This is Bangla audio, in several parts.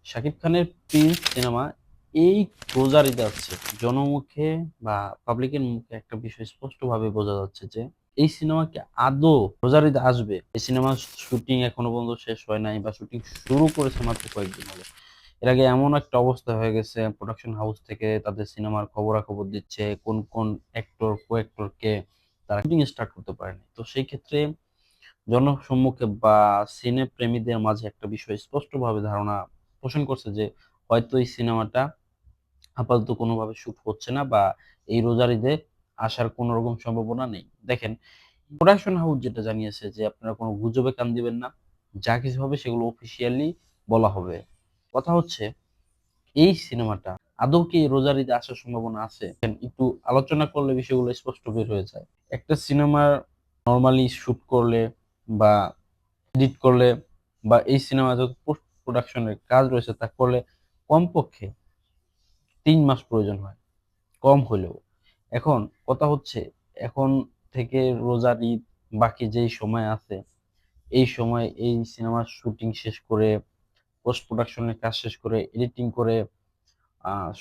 শাকিব খানের প্রিন্স সিনেমা এই রোজার ঈদে আসছে। জনমুখে বা পাবলিকের মুখে একটা বিষয় স্পষ্টভাবে বোঝা যাচ্ছে যে এই সিনেমা কি আদৌ রোজার ঈদে আসবে। এই সিনেমার শুটিং এখনো পর্যন্ত শেষ হয় নাই বা শুটিং শুরু করেছে মাত্র কয়েকদিন হলো। এর আগে এমন একটা অবস্থা হয়ে গেছে, প্রোডাকশন হাউস থেকে তাদের সিনেমার খবরাখবর দিচ্ছে কোন কোন অ্যাক্টর কো অ্যাক্টরকে তারা শুটিং স্টার্ট করতে পারেনি। তো সেই ক্ষেত্রে জনসম্মুখে বা সিনে প্রেমীদের মাঝে একটা বিষয় স্পষ্টভাবে ধারণা পোষণ করছে যে হয়তো এই সিনেমাটা আপাতত কোনোভাবে শুট হচ্ছে না বা এই রোজার ঈদে আসার কোনো রকম সম্ভাবনা নেই। দেখেন, প্রোডাকশন হাউস যেটা জানিয়েছে যে আপনারা কোনো গুজবে কান দিবেন না, যা কিছু হবে সেগুলো অফিসিয়ালি বলা হবে। কথা হচ্ছে, এই সিনেমাটা আদৌ কি এই রোজার ঈদে আসার সম্ভাবনা আছে? একটু আলোচনা করলে বিষয়গুলো স্পষ্ট বের হয়ে যায়। একটা সিনেমার নর্মালি শুট করলে বা এডিট করলে বা এই সিনেমা যত পোস্ট প্রোডাকশনের কাজ রয়েছে তা করলে কমপক্ষে 3 মাস প্রয়োজন হয়, কম হলেও। এখন কথা হচ্ছে, এখন থেকে রোজার ঈদ বাকি যেই সময় আছে, এই সময় এই সিনেমার শুটিং শেষ করে পোস্ট প্রোডাকশনের কাজ শেষ করে এডিটিং করে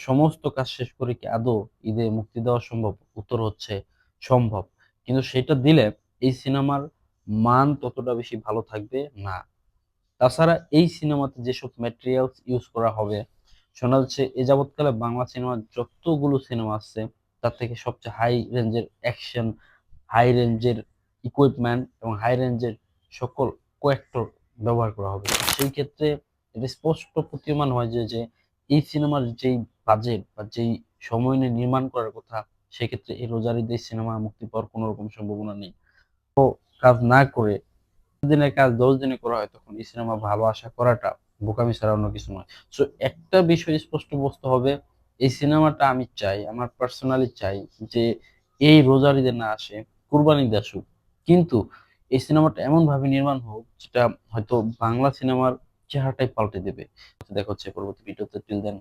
সমস্ত কাজ শেষ করে কি আদৌ ঈদে মুক্তি দেওয়া সম্ভব? উত্তর হচ্ছে সম্ভব। কিন্তু সেটা দিলে এই সিনেমার মান ততটা বেশি ভালো থাকবে না। তাছাড়া এই সিনেমাতে যেসব ম্যাটেরিয়ালস ইউজ করা হবে, শোনা যাচ্ছে এ যাবৎকালে বাংলা সিনেমার যতগুলো সিনেমা আছে তার থেকে সবচেয়ে হাই রেঞ্জের অ্যাকশন, হাই রেঞ্জের ইকুইপমেন্ট এবং হাই রেঞ্জের সকল কোঅ্যাক্টর ব্যবহার করা হবে। তো সেই ক্ষেত্রে এটা স্পষ্ট প্রতীয়মান হয় যে এই সিনেমার যেই বাজেট বা যেই সময় নিয়ে নির্মাণ করার কথা, সেক্ষেত্রে এই রোজার ঈদে সিনেমা মুক্তি পাওয়ার কোনো রকম সম্ভাবনা নেই। কাজ না করে দিনের কাজ 10 দিনে করা হয়, তখন এই সিনেমা ভালো আশা করাটা বোকামি ছাড়া অন্য কিছু নয়। সো একটা বিষয় স্পষ্ট বুঝতে হবে, এই সিনেমাটা আমি চাই, আমার পার্সোনালি চাই যে এই রোজার ঈদে না আসে, কুরবানি ঈদে আসুক। কিন্তু এই সিনেমাটা এমন ভাবে নির্মাণ হোক যেটা হয়তো বাংলা সিনেমার চেহারাটাই পাল্টে দেবে। দেখা হচ্ছে পরবর্তী ভিডিওতে। Till then,